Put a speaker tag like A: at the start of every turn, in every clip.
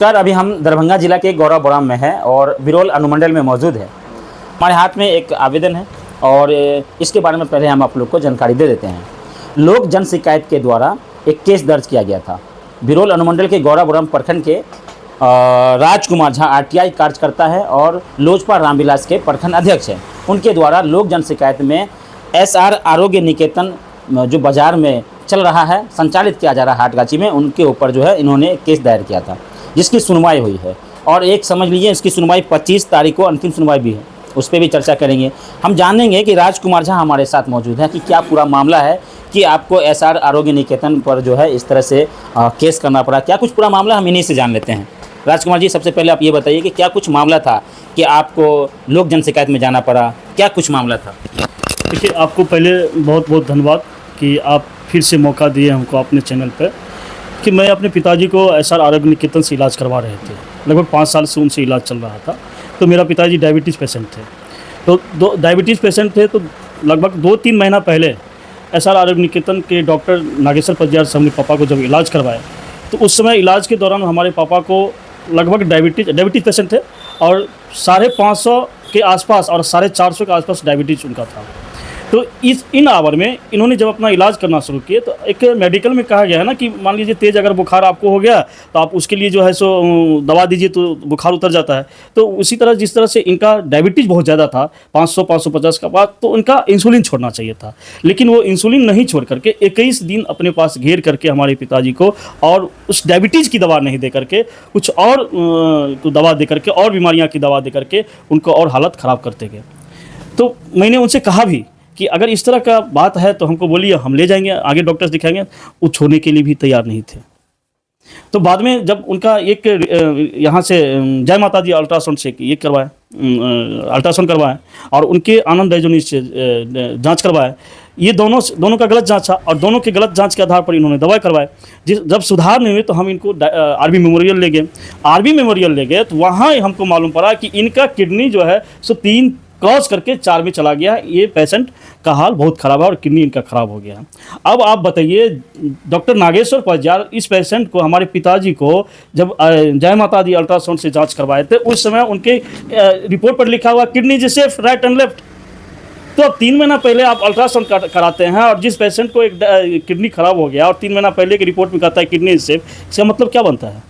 A: Sir, अभी हम दरभंगा जिला के गौराबौराम में हैं और बिरोल अनुमंडल में मौजूद है। हमारे हाथ में एक आवेदन है और इसके बारे में पहले हम आप लोग को जानकारी दे देते हैं। लोक जन शिकायत के द्वारा एक केस दर्ज किया गया था। बिरोल अनुमंडल के गौराबौराम प्रखंड के राजकुमार झा आरटीआई कार्यकर्ता है और लोजपा रामविलास के प्रखंड अध्यक्ष हैं। उनके द्वारा लोक जन शिकायत में एसआर आरोग्य निकेतन जो बाज़ार में चल रहा है, संचालित किया जा रहा है हाटगाछी में, उनके ऊपर जो है इन्होंने केस दायर किया था, जिसकी सुनवाई हुई है। और एक समझ लीजिए इसकी सुनवाई 25 तारीख को अंतिम सुनवाई भी है, उस पर भी चर्चा करेंगे। हम जानेंगे कि राजकुमार झा हमारे साथ मौजूद है कि क्या पूरा मामला है कि आपको एसआर आरोग्य निकेतन पर जो है इस तरह से केस करना पड़ा, क्या कुछ पूरा मामला हम इन्हीं से जान लेते हैं। राजकुमार जी, सबसे पहले आप ये बताइए कि क्या कुछ मामला था कि आपको लोक जन शिकायत में जाना पड़ा, क्या कुछ मामला था।
B: देखिए, आपको पहले बहुत बहुत धन्यवाद कि आप फिर से मौका दिए हमको अपने चैनल पर कि मैं अपने पिताजी को एसआर आरोग्य निकेतन से इलाज करवा रहे थे। लगभग 5 साल से उनसे इलाज चल रहा था। तो मेरा पिताजी डायबिटीज़ पेशेंट थे, तो डायबिटीज़ पेशेंट थे, तो लगभग 2-3 महीना पहले एसआर आरोग्य निकेतन के डॉक्टर नागेश्वर पजियार से हमने पापा को जब इलाज करवाया, तो उस समय इलाज के दौरान हमारे पापा को लगभग डायबिटीज़ पेशेंट थे और 550 के आसपास और 450 के आसपास डायबिटीज़ उनका था। तो इन आवर में इन्होंने जब अपना इलाज करना शुरू किए, तो एक मेडिकल में कहा गया है ना कि मान लीजिए तेज़ अगर बुखार आपको हो गया तो आप उसके लिए जो है सो दवा दीजिए तो बुखार उतर जाता है। तो उसी तरह जिस तरह से इनका डायबिटीज़ बहुत ज़्यादा था, 500-550 का बाद, तो उनका इंसुलिन छोड़ना चाहिए था। लेकिन वो इंसुलिन नहीं छोड़ करके 21 दिन अपने पास घेर करके हमारे पिताजी को, और उस डायबिटीज़ की दवा नहीं दे करके कुछ और दवा दे करके और बीमारियाँ की दवा दे करके उनको और हालत ख़राब करते गए। तो मैंने उनसे कहा भी कि अगर इस तरह का बात है तो हमको बोलिए, हम ले जाएंगे, आगे डॉक्टर्स दिखाएंगे। वो छोड़ने के लिए भी तैयार नहीं थे। तो बाद में जब उनका एक यहाँ से जय माता दी अल्ट्रासाउंड से ये करवाया, अल्ट्रासाउंड करवाया और उनके आनंद डायजोनिस्ट से जांच करवाया। ये दोनों का गलत जांच था और दोनों के गलत जांच के आधार पर इन्होंने दवाई करवाए। जब सुधार नहीं हुए तो हम इनको आरबी मेमोरियल ले गए। आरबी मेमोरियल ले गए तो वहाँ हमको मालूम पड़ा कि इनका किडनी जो है सो 3 क्रॉस करके 4 में चला गया। ये पेशेंट का हाल बहुत ख़राब है और किडनी इनका ख़राब हो गया है। अब आप बताइए, डॉक्टर नागेश्वर पजियार इस पेशेंट को, हमारे पिताजी को, जब जय माता दी अल्ट्रासाउंड से जांच करवाए थे, उस समय उनके रिपोर्ट पर लिखा हुआ kidney is safe right and left. तो अब 3 महीना पहले आप अल्ट्रासाउंड कराते हैं और जिस पेशेंट को एक किडनी ख़राब हो गया और 3 महीना पहले की रिपोर्ट में कहता है किडनी इज सेफ, इसका मतलब क्या बनता है।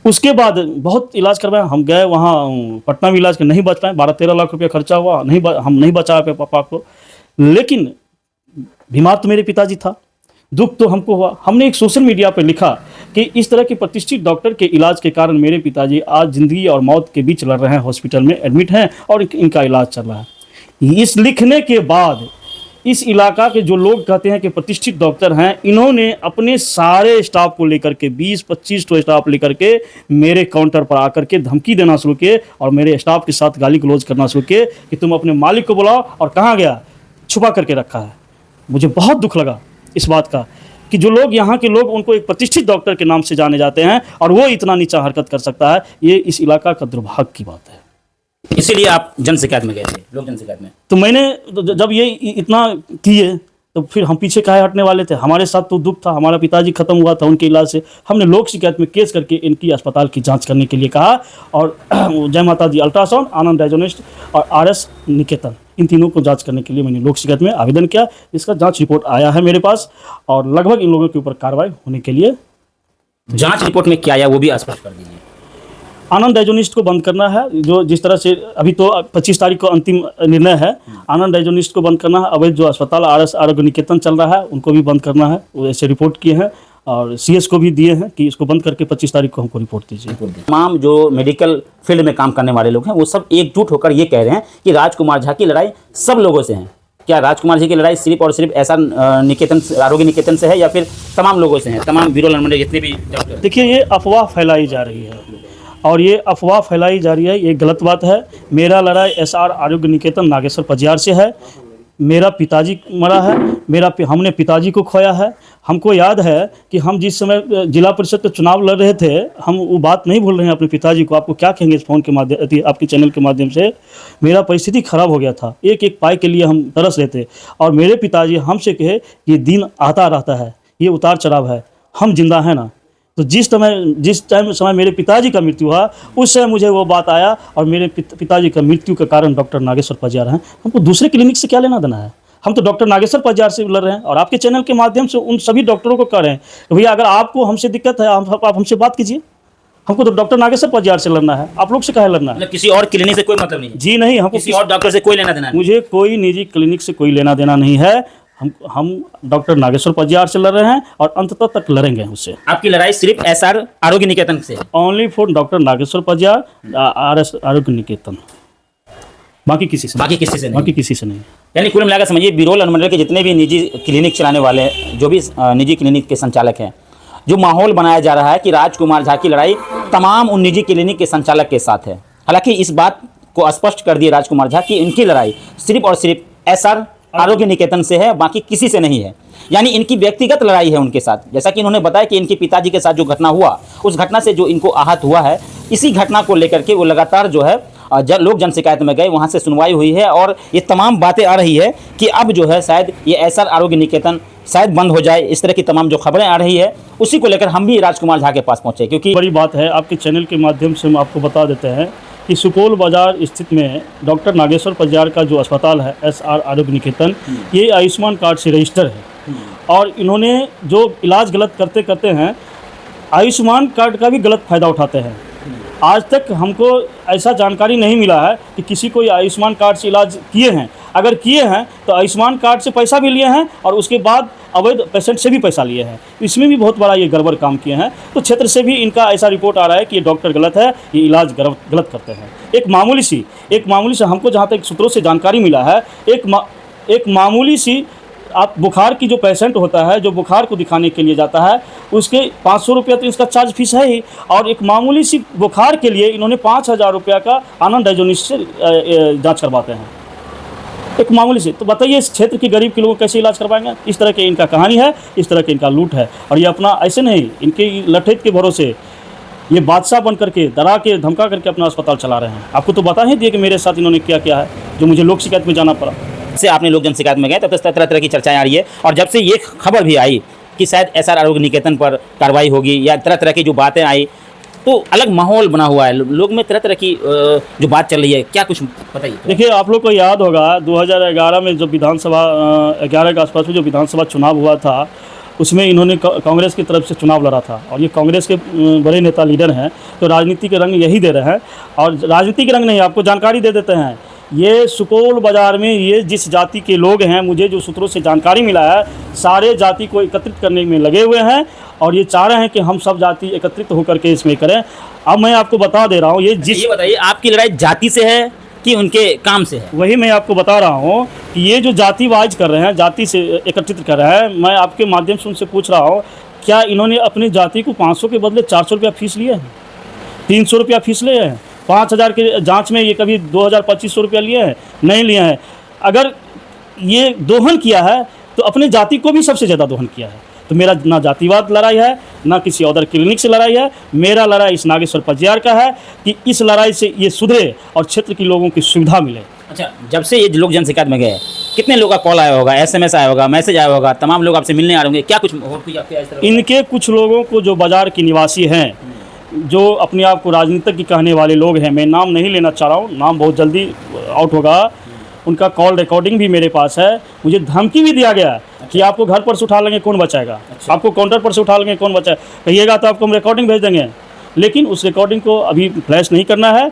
B: उसके बाद बहुत इलाज करवाया, हम गए वहाँ पटना में इलाज के, नहीं बच पाए। 12-13 लाख रुपया खर्चा हुआ, हम नहीं बचा पाए पापा को। लेकिन बीमार तो मेरे पिताजी था, दुख तो हमको हुआ। हमने एक सोशल मीडिया पर लिखा कि इस तरह के प्रतिष्ठित डॉक्टर के इलाज के कारण मेरे पिताजी आज ज़िंदगी और मौत के बीच लड़ रहे हैं, हॉस्पिटल में एडमिट हैं और इनका इलाज चल रहा है। इस लिखने के बाद इस इलाका के जो लोग कहते हैं कि प्रतिष्ठित डॉक्टर हैं, इन्होंने अपने सारे स्टाफ को लेकर के 20-25 तो स्टाफ लेकर के मेरे काउंटर पर आकर के धमकी देना शुरू किए और मेरे स्टाफ के साथ गाली गलौज करना शुरू किए कि तुम अपने मालिक को बुलाओ, और कहाँ गया, छुपा करके रखा है। मुझे बहुत दुख लगा इस बात का कि जो लोग, यहाँ के लोग, उनको एक प्रतिष्ठित डॉक्टर के नाम से जाने जाते हैं और वो इतना नीचा हरकत कर सकता है। ये इस इलाका का दुर्भाग्य की बात है।
A: इसीलिए आप जन शिकायत में गए थे, लोक जन शिकायत में।
B: तो मैंने जब ये इतना किए तो फिर हम पीछे काहे हटने वाले थे। हमारे साथ तो दुख था, हमारा पिताजी खत्म हुआ था उनके इलाज से। हमने लोक शिकायत में केस करके इनकी अस्पताल की जांच करने के लिए कहा और जय माता दी अल्ट्रासाउंड, आनंद डायजोनिस्ट और आरएस निकेतन, इन तीनों को जांच करने के लिए मैंने लोक शिकायत में आवेदन किया। इसका जाँच रिपोर्ट आया है मेरे पास और लगभग इन लोगों के ऊपर कार्रवाई होने के लिए।
A: जाँच रिपोर्ट में क्या आया वो भी स्पष्ट कर दीजिए।
B: आनंद डायजोनिस्ट को बंद करना है, जो जिस तरह से अभी तो 25 तारीख को अंतिम निर्णय है। आनंद डायजोनिस्ट को बंद करना है। अवैध जो अस्पताल आरएस आरोग्य निकेतन चल रहा है उनको भी बंद करना है। वो ऐसे रिपोर्ट किए हैं और सीएस को भी दिए हैं कि इसको बंद करके 25 तारीख को हमको रिपोर्ट दीजिए।
A: तमाम जो मेडिकल फील्ड में काम करने वाले लोग हैं वो सब एकजुट होकर ये कह रहे हैं कि राजकुमार झा की लड़ाई सब लोगों से है। क्या राजकुमार जी की लड़ाई सिर्फ और सिर्फ ऐसा निकेतन, आरोग्य निकेतन से है या फिर तमाम लोगों से है, तमाम बिरोल अनुमंडल जितने भी डॉक्टर?
B: देखिए, ये अफवाह फैलाई जा रही है और ये अफवाह फैलाई जा रही है, ये गलत बात है। मेरा लड़ाई एसआर आरोग्य निकेतन नागेश्वर पजियार से है। मेरा पिताजी मरा है, हमने पिताजी को खोया है। हमको याद है कि हम जिस समय जिला परिषद का चुनाव लड़ रहे थे, हम वो बात नहीं भूल रहे हैं अपने पिताजी को। आपको क्या कहेंगे इस फ़ोन के माध्यम, आपके चैनल के माध्यम से। मेरा परिस्थिति खराब हो गया था, एक एक पाई के लिए हम तरस रहे थे और मेरे पिताजी हमसे कहे ये दिन आता रहता है, ये उतार चढ़ाव है, हम जिंदा हैं ना। तो जिस समय मेरे पिताजी का मृत्यु हुआ, उस समय मुझे वो बात आया और मेरे पिताजी का मृत्यु का कारण डॉक्टर नागेश्वर पजियार हैं। हमको दूसरे क्लिनिक से क्या लेना देना है? हम तो डॉक्टर नागेश्वर पजियार से लड़ रहे हैं और आपके चैनल के माध्यम से उन सभी डॉक्टरों को कह रहे हैं कि भैया अगर आपको हमसे दिक्कत है आप हमसे बात कीजिए। हमको तो डॉक्टर नागेश्वर पजियार से लड़ना है, आप लोग से काहे लड़ना है?
A: मतलब किसी और क्लिनिक से कोई मतलब नहीं है?
B: जी नहीं, हमको
A: किसी और डॉक्टर से कोई लेना देना नहीं?
B: मुझे कोई निजी क्लिनिक से कोई लेना देना नहीं है। हम डॉक्टर नागेश्वर पजियार से लड़ रहे हैं और अंत तक लड़ेंगे उससे।
A: आपकी लड़ाई सिर्फ एसआर आरोग्य निकेतन से?
B: Only for doctor Nageshwar Pajiyar, RS Arogya Niketan, बाकी किसी से नहीं।
A: यानी कुल मिलाकर समझिए बिरोल अनुमंडल के जितने भी निजी क्लिनिक चलाने वाले जो भी निजी क्लिनिक के संचालक हैं, जो माहौल बनाया जा रहा है कि राजकुमार झा की लड़ाई तमाम उन निजी क्लिनिक के संचालक के साथ है। हालांकि इस बात को स्पष्ट कर दिए राजकुमार झा कि इनकी लड़ाई सिर्फ और सिर्फ एसआर आरोग्य निकेतन से है, बाकी किसी से नहीं है। यानी इनकी व्यक्तिगत लड़ाई है उनके साथ। जैसा कि इन्होंने बताया कि इनके पिताजी के साथ जो घटना हुआ, उस घटना से जो इनको आहत हुआ है, इसी घटना को लेकर के वो लगातार जो है लोक जन शिकायत में गए, वहाँ से सुनवाई हुई है और ये तमाम बातें आ रही है कि अब जो है शायद ये एसआर आरोग्य निकेतन शायद बंद हो जाए। इस तरह की तमाम जो खबरें आ रही है, उसी को लेकर हम भी राजकुमार झा के पास पहुँचे। क्योंकि
B: बड़ी बात है, आपके चैनल के माध्यम से हम आपको बता देते हैं कि सुपौल बाजार स्थित में डॉक्टर नागेश्वर पजियार का जो अस्पताल है एसआर आरोग्य निकेतन, ये आयुष्मान कार्ड से रजिस्टर है और इन्होंने जो इलाज गलत करते करते हैं, आयुष्मान कार्ड का भी गलत फ़ायदा उठाते हैं। आज तक हमको ऐसा जानकारी नहीं मिला है कि किसी को आयुष्मान कार्ड से इलाज किए हैं। अगर किए हैं तो आयुष्मान कार्ड से पैसा भी लिए हैं और उसके बाद अवैध पेशेंट से भी पैसा लिए हैं। इसमें भी बहुत बड़ा ये गड़बड़ काम किए हैं। तो क्षेत्र से भी इनका ऐसा रिपोर्ट आ रहा है कि ये डॉक्टर गलत है, ये इलाज गलत करते हैं। एक मामूली सी हमको जहाँ तक सूत्रों से जानकारी मिला है, एक मामूली सी आप बुखार की जो पेशेंट होता है, जो बुखार को दिखाने के लिए जाता है, उसके 500 रुपया तो इसका चार्ज फीस है ही, और एक मामूली सी बुखार के लिए इन्होंने 5000 रुपया का आनंद डायजोनिस से जांच करवाते हैं। एक मामूली से, तो बताइए इस क्षेत्र के गरीब के लोग कैसे इलाज करवाएंगे? इस तरह के इनका कहानी है, इस तरह के इनका लूट है। और ये अपना ऐसे नहीं, इनके लठेत के भरोसे ये बादशाह बन करके डरा के धमका करके अपना अस्पताल चला रहे हैं। आपको तो बता ही दिए कि मेरे साथ इन्होंने क्या किया है, जो मुझे लोक शिकायत में जाना पड़ा।
A: से आपने लोक जन शिकायत में गए तब तरह तरह की चर्चाएं आ रही है, और जब से ये खबर भी आई कि शायद एसआर आरोग्य निकेतन पर कार्रवाई होगी या तरह तरह की जो बातें आई, तो अलग माहौल बना हुआ है, लोग में तरह तरह की जो बात चल रही है, क्या कुछ बताइए।
B: देखिए, आप लोग को याद होगा 2011 में जो विधानसभा 11 के आसपास में जो विधानसभा चुनाव हुआ था, उसमें इन्होंने कांग्रेस की तरफ से चुनाव लड़ा था और ये कांग्रेस के बड़े नेता लीडर हैं, तो राजनीति के रंग यही दे रहे हैं। और राजनीति के रंग नहीं, आपको जानकारी दे देते हैं, ये सुपौल बाज़ार में ये जिस जाति के लोग हैं, मुझे जो सूत्रों से जानकारी मिला है, सारे जाति को एकत्रित करने में लगे हुए हैं और ये चाह रहे हैं कि हम सब जाति एकत्रित होकर के इसमें करें। अब मैं आपको बता दे रहा हूँ, ये
A: बताइए आपकी लड़ाई जाति से है कि उनके काम से है?
B: वही मैं आपको बता रहा हूँ कि ये जो जातिवाज कर रहे हैं, जाति से एकत्रित कर रहे हैं, मैं आपके माध्यम से उनसे पूछ रहा हूँ, क्या इन्होंने अपनी जाति को 500 के बदले 400 रुपया फीस लिए हैं, 300 रुपया फीस लिए हैं? 5000 के जांच में ये कभी 2000-2500 रुपया लिए हैं? नहीं लिए हैं। अगर ये दोहन किया है तो अपने जाति को भी सबसे ज़्यादा दोहन किया है। तो मेरा ना जातिवाद लड़ाई है, ना किसी अदर क्लिनिक से लड़ाई है, मेरा लड़ाई इस नागेश्वर पजियार का है कि इस लड़ाई से ये सुधरे और क्षेत्र के लोगों की सुविधा मिले।
A: अच्छा, जब से ये लोग जन शिकायत में गए, कितने लोगों का कॉल आया होगा, SMS आया होगा, मैसेज आया होगा, तमाम लोग आपसे मिलने आ रहे होंगे, क्या कुछ
B: इनके कुछ लोगों को जो बाजार के निवासी हैं, जो अपने आप को राजनीतिज्ञ कहने वाले लोग हैं, मैं नाम नहीं लेना चाह रहा हूँ, नाम बहुत जल्दी आउट होगा, उनका कॉल रिकॉर्डिंग भी मेरे पास है। मुझे धमकी भी दिया गया कि आपको घर पर से उठा लेंगे, कौन बचाएगा? आपको काउंटर पर से उठा लेंगे, कौन बचाएगा? कहिएगा तो आपको हम रिकॉर्डिंग भेज देंगे। लेकिन उस रिकॉर्डिंग को अभी फ्लैश नहीं करना है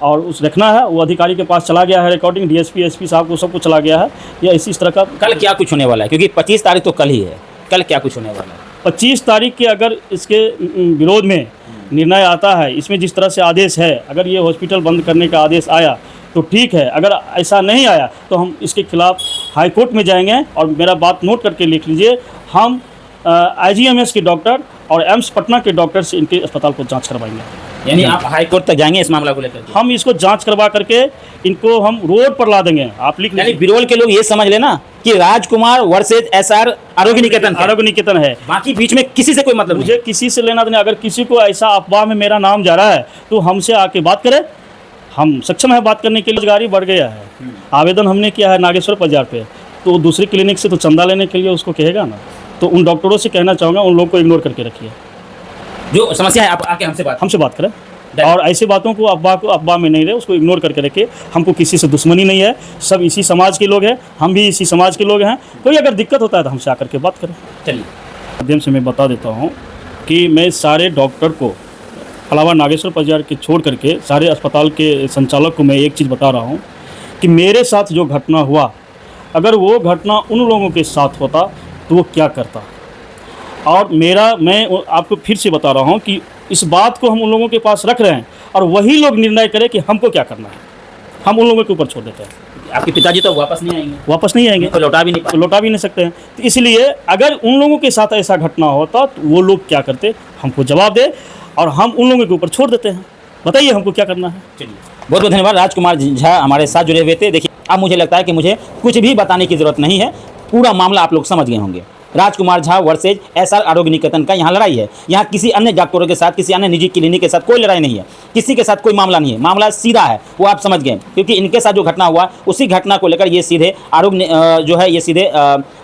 B: और उस रखना है, वो अधिकारी के पास चला गया है रिकॉर्डिंग, DSP SP साहब को सबको चला गया है। या इसी तरह का
A: कल क्या कुछ होने वाला है, क्योंकि 25 तारीख तो कल ही है, कल क्या कुछ होने वाला है?
B: 25 तारीख के अगर इसके विरोध में निर्णय आता है, इसमें जिस तरह से आदेश है, अगर ये हॉस्पिटल बंद करने का आदेश आया तो ठीक है, अगर ऐसा नहीं आया तो हम इसके खिलाफ हाई कोर्ट में जाएंगे। और मेरा बात नोट करके लिख लीजिए, हम IGMS के डॉक्टर और एम्स पटना के डॉक्टर से इनके अस्पताल को जांच करवाएंगे।
A: यानी आप हाई कोर्ट तक जाएंगे इस मामला को लेकर?
B: हम इसको जांच करवा करके इनको हम रोड पर ला देंगे। आप लिख
A: लीजिए, बिरोल के लोग ये समझ लेना कि राजकुमार वर्सेज SR आरोग्य निकेतन है, बाकी बीच में किसी से कोई मतलब नहीं।
B: मुझे किसी से लेना देना, अगर किसी को ऐसा अफवाह में मेरा नाम जा रहा है तो हमसे आके बात करे, हम सक्षम है बात करने के लिए। रोजगारी बढ़ गया है, आवेदन हमने किया है नागेश्वर पजियार पे, तो दूसरी क्लिनिक से तो चंदा लेने के लिए उसको कहेगा ना। तो उन डॉक्टरों से कहना चाहूँगा, उन लोगों को इग्नोर करके रखिए।
A: जो समस्या है आप आके हमसे बात
B: करें और ऐसी बातों को अफवाह में नहीं रहे, उसको इग्नोर करके रखे। हमको किसी से दुश्मनी नहीं है, सब इसी समाज के लोग हैं, हम भी इसी समाज के लोग हैं। कोई अगर दिक्कत होता है तो हमसे आकर के बात करें।
A: चलिए,
B: माध्यम से मैं बता देता हूँ कि मैं सारे डॉक्टर को अलावा नागेश्वर परिवार के छोड़ करके सारे अस्पताल के संचालक को मैं एक चीज़ बता रहा हूँ कि मेरे साथ जो घटना हुआ, अगर वो घटना उन लोगों के साथ होता तो वो क्या करता। और मैं आपको फिर से बता रहा हूँ कि इस बात को हम उन लोगों के पास रख रहे हैं और वही लोग निर्णय करें कि हमको क्या करना है। हम उन लोगों के ऊपर छोड़ देते हैं।
A: आपके पिताजी तो वापस नहीं आएंगे,
B: तो
A: लौटा भी नहीं
B: सकते हैं। तो इसलिए अगर उन लोगों के साथ ऐसा घटना होता तो वो लोग क्या करते, हमको जवाब दे और हम उन लोगों के ऊपर छोड़ देते हैं। बताइए हमको क्या करना है।
A: चलिए, बहुत बहुत धन्यवाद। राजकुमार झा हमारे साथ जुड़े हुए थे। देखिए, अब मुझे लगता है कि मुझे कुछ भी बताने की ज़रूरत नहीं है, पूरा मामला आप लोग समझ गए होंगे। राजकुमार झा वर्सेज एसआर आरोग्य निकेतन का यहाँ लड़ाई है। यहाँ किसी अन्य डॉक्टरों के साथ, किसी अन्य निजी क्लिनिक के साथ कोई लड़ाई नहीं है, किसी के साथ कोई मामला नहीं है। मामला सीधा है, वो आप समझ गए, क्योंकि इनके साथ जो घटना हुआ उसी घटना को लेकर ये सीधे आरोग्य जो है ये सीधे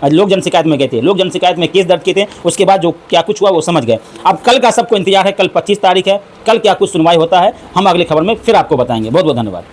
A: लोक जन शिकायत में गए थे। लोक जन शिकायत में केस दर्ज किए थे। उसके बाद जो क्या कुछ हुआ वो समझ गए। अब कल का सबको इंतजार है, कल 25 तारीख है, कल क्या कुछ सुनवाई होता है हम अगली खबर में फिर आपको बताएंगे। बहुत बहुत धन्यवाद।